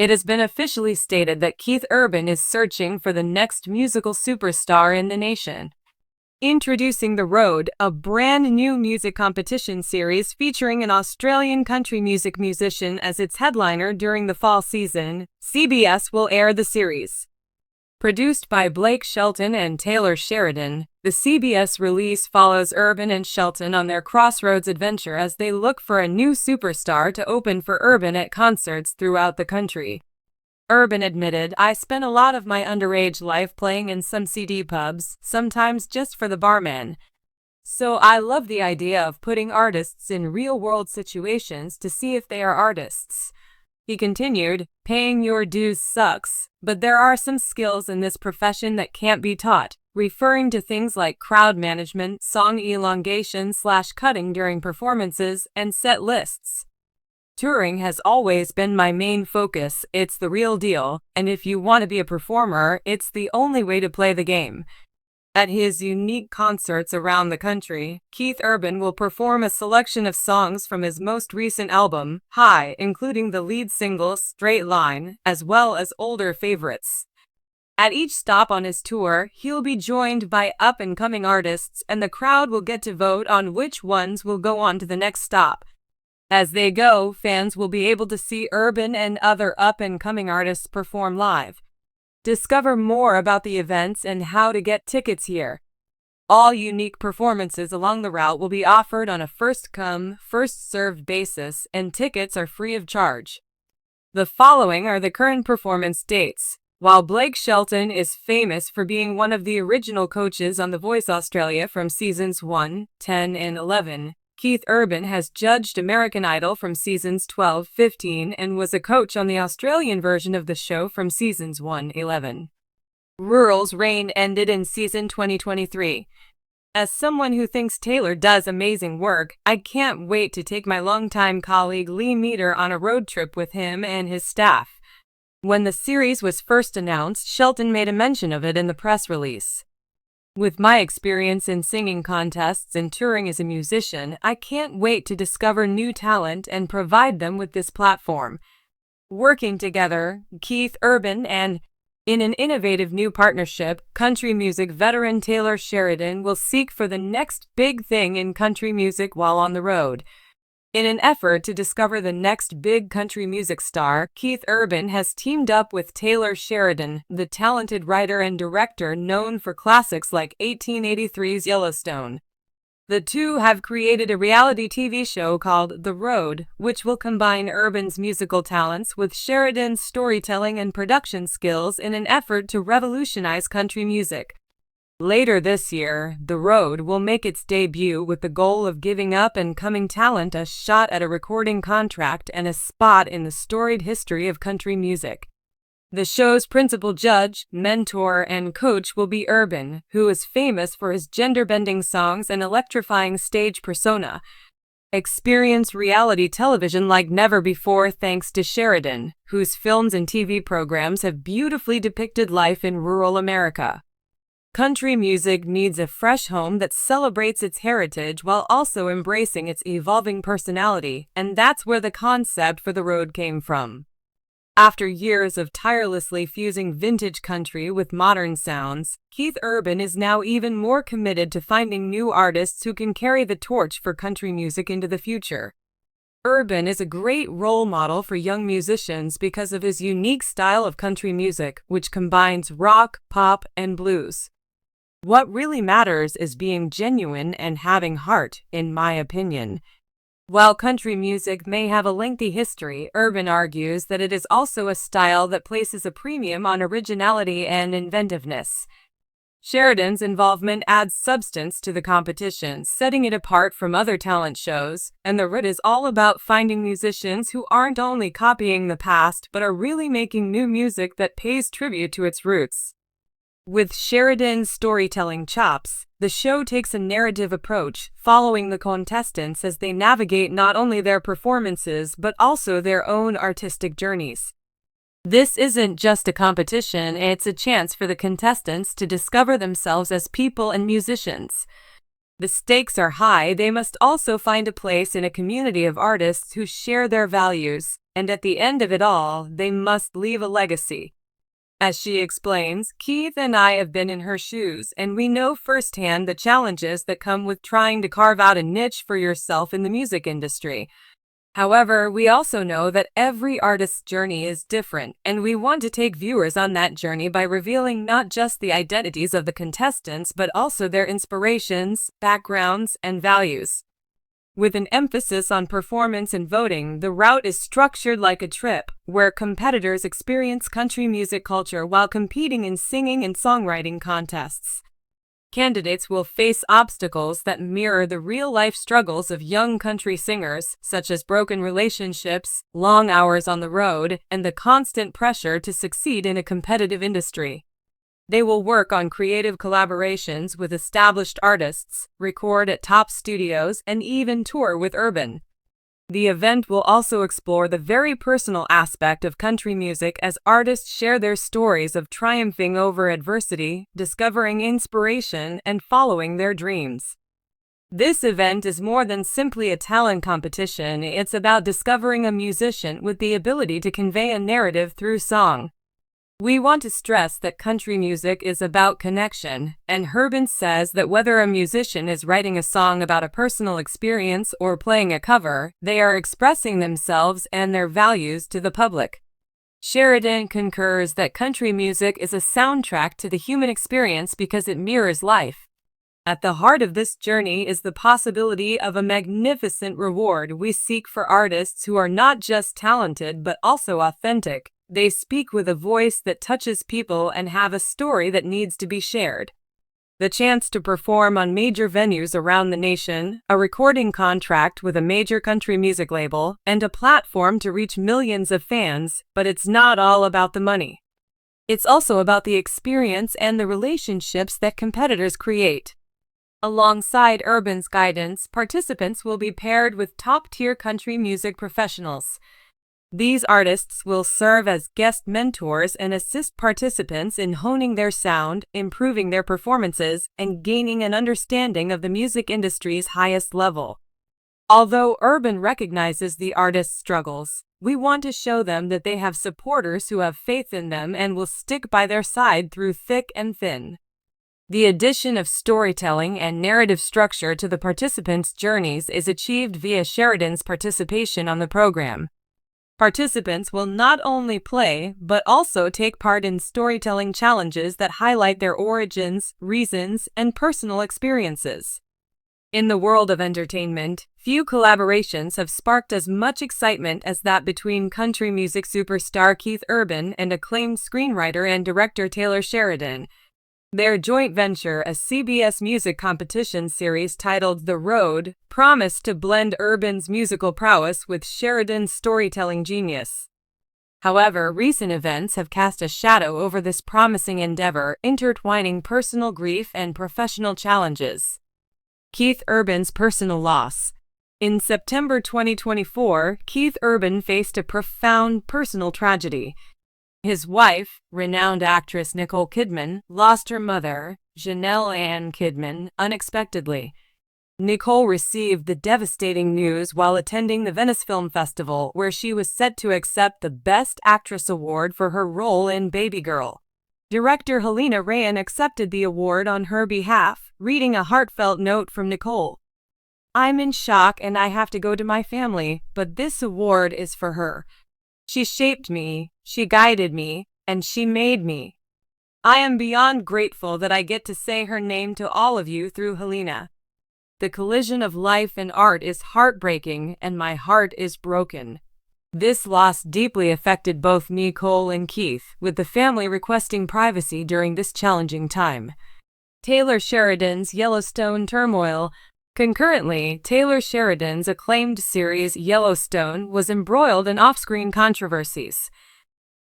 It has been officially stated that Keith Urban is searching for the next musical superstar in the nation. Introducing The Road, a brand new music competition series featuring an Australian country music musician as its headliner during the fall season, CBS will air the series. Produced by Blake Shelton and Taylor Sheridan, the CBS release follows Urban and Shelton on their crossroads adventure as they look for a new superstar to open for Urban at concerts throughout the country. Urban admitted, "I spent a lot of my underage life playing in some CD pubs, sometimes just for the barman. So I love the idea of putting artists in real-world situations to see if they are artists." He continued, "Paying your dues sucks, but there are some skills in this profession that can't be taught," referring to things like crowd management, song elongation/cutting during performances, and set lists. "Touring has always been my main focus. It's the real deal, and if you want to be a performer, it's the only way to play the game." At his unique concerts around the country, Keith Urban will perform a selection of songs from his most recent album, High, including the lead single Straight Line, as well as older favorites. At each stop on his tour, he'll be joined by up-and-coming artists, and the crowd will get to vote on which ones will go on to the next stop. As they go, fans will be able to see Urban and other up-and-coming artists perform live. Discover more about the events and how to get tickets here. All unique performances along the route will be offered on a first-come, first-served basis, and tickets are free of charge. The following are the current performance dates. While Blake Shelton is famous for being one of the original coaches on The Voice Australia from seasons 1, 10, and 11, Keith Urban has judged American Idol from seasons 12, 15, and was a coach on the Australian version of the show from seasons 1, 11. Rural's reign ended in season 2023. As someone who thinks Taylor does amazing work, I can't wait to take my longtime colleague Lee Meter on a road trip with him and his staff. When the series was first announced, Shelton made a mention of it in the press release. "With my experience in singing contests and touring as a musician, I can't wait to discover new talent and provide them with this platform." Working together, Keith Urban and, in an innovative new partnership, country music veteran Taylor Sheridan will seek for the next big thing in country music while on the road. In an effort to discover the next big country music star, Keith Urban has teamed up with Taylor Sheridan, the talented writer and director known for classics like 1883's Yellowstone. The two have created a reality TV show called The Road, which will combine Urban's musical talents with Sheridan's storytelling and production skills in an effort to revolutionize country music. Later this year, The Road will make its debut with the goal of giving up-and-coming talent a shot at a recording contract and a spot in the storied history of country music. The show's principal judge, mentor, and coach will be Urban, who is famous for his gender-bending songs and electrifying stage persona. Experience reality television like never before thanks to Sheridan, whose films and TV programs have beautifully depicted life in rural America. Country music needs a fresh home that celebrates its heritage while also embracing its evolving personality, and that's where the concept for The Road came from. After years of tirelessly fusing vintage country with modern sounds, Keith Urban is now even more committed to finding new artists who can carry the torch for country music into the future. Urban is a great role model for young musicians because of his unique style of country music, which combines rock, pop, and blues. What really matters is being genuine and having heart, in my opinion. While country music may have a lengthy history, Urban argues that it is also a style that places a premium on originality and inventiveness. Sheridan's involvement adds substance to the competition, setting it apart from other talent shows, and The Road is all about finding musicians who aren't only copying the past but are really making new music that pays tribute to its roots. With Sheridan's storytelling chops, the show takes a narrative approach, following the contestants as they navigate not only their performances but also their own artistic journeys. This isn't just a competition, it's a chance for the contestants to discover themselves as people and musicians. The stakes are high, they must also find a place in a community of artists who share their values, and at the end of it all, they must leave a legacy. As she explains, Keith and I have been in her shoes, and we know firsthand the challenges that come with trying to carve out a niche for yourself in the music industry. However, we also know that every artist's journey is different, and we want to take viewers on that journey by revealing not just the identities of the contestants, but also their inspirations, backgrounds, and values. With an emphasis on performance and voting, the route is structured like a trip, where competitors experience country music culture while competing in singing and songwriting contests. Candidates will face obstacles that mirror the real-life struggles of young country singers, such as broken relationships, long hours on the road, and the constant pressure to succeed in a competitive industry. They will work on creative collaborations with established artists, record at top studios, and even tour with Urban. The event will also explore the very personal aspect of country music as artists share their stories of triumphing over adversity, discovering inspiration, and following their dreams. This event is more than simply a talent competition, it's about discovering a musician with the ability to convey a narrative through song. We want to stress that country music is about connection, and Urban says that whether a musician is writing a song about a personal experience or playing a cover, they are expressing themselves and their values to the public. Sheridan concurs that country music is a soundtrack to the human experience because it mirrors life. At the heart of this journey is the possibility of a magnificent reward we seek for artists who are not just talented but also authentic. They speak with a voice that touches people and have a story that needs to be shared. The chance to perform on major venues around the nation, a recording contract with a major country music label, and a platform to reach millions of fans, but it's not all about the money. It's also about the experience and the relationships that competitors create. Alongside Urban's guidance, participants will be paired with top-tier country music professionals. These artists will serve as guest mentors and assist participants in honing their sound, improving their performances, and gaining an understanding of the music industry's highest level. Although Urban recognizes the artists' struggles, we want to show them that they have supporters who have faith in them and will stick by their side through thick and thin. The addition of storytelling and narrative structure to the participants' journeys is achieved via Sheridan's participation on the program. Participants will not only play, but also take part in storytelling challenges that highlight their origins, reasons, and personal experiences. In the world of entertainment, few collaborations have sparked as much excitement as that between country music superstar Keith Urban and acclaimed screenwriter and director Taylor Sheridan. Their joint venture, a CBS music competition series titled The Road, promised to blend Urban's musical prowess with Sheridan's storytelling genius. However, recent events have cast a shadow over this promising endeavor, intertwining personal grief and professional challenges. Keith Urban's personal loss. In September 2024, Keith Urban faced a profound personal tragedy. His wife, renowned actress Nicole Kidman, lost her mother, Janelle Ann Kidman, unexpectedly. Nicole received the devastating news while attending the Venice Film Festival, where she was set to accept the Best Actress award for her role in Baby Girl. Director Helena Rayan accepted the award on her behalf, reading a heartfelt note from Nicole. "I'm in shock and I have to go to my family, but this award is for her. She shaped me, she guided me, and she made me. I am beyond grateful that I get to say her name to all of you through Helena. The collision of life and art is heartbreaking, and my heart is broken." This loss deeply affected both Nicole and Keith, with the family requesting privacy during this challenging time. Taylor Sheridan's Yellowstone turmoil. Concurrently, Taylor Sheridan's acclaimed series Yellowstone was embroiled in off-screen controversies.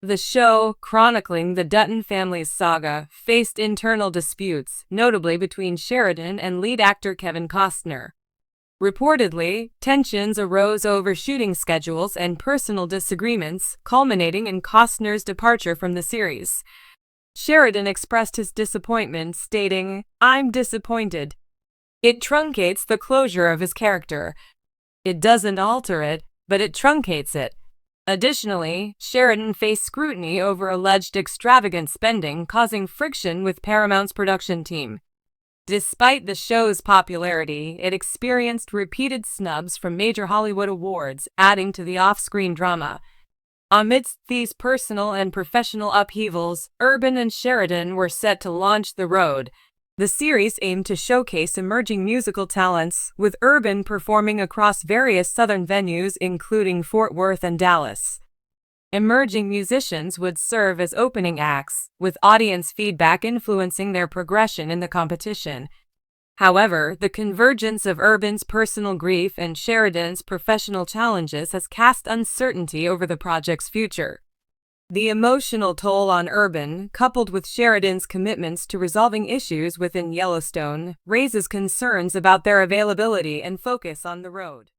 The show, chronicling the Dutton family's saga, faced internal disputes, notably between Sheridan and lead actor Kevin Costner. Reportedly, tensions arose over shooting schedules and personal disagreements, culminating in Costner's departure from the series. Sheridan expressed his disappointment, stating, "I'm disappointed. It truncates the closure of his character. It doesn't alter it, but it truncates it. Additionally, Sheridan faced scrutiny over alleged extravagant spending, causing friction with Paramount's production team. Despite the show's popularity, it experienced repeated snubs from major Hollywood awards, adding to the off-screen drama. Amidst these personal and professional upheavals, Urban and Sheridan were set to launch The Road. The series aimed to showcase emerging musical talents, with Urban performing across various southern venues including Fort Worth and Dallas. Emerging musicians would serve as opening acts, with audience feedback influencing their progression in the competition. However, the convergence of Urban's personal grief and Sheridan's professional challenges has cast uncertainty over the project's future. The emotional toll on Urban, coupled with Sheridan's commitments to resolving issues within Yellowstone, raises concerns about their availability and focus on The Road.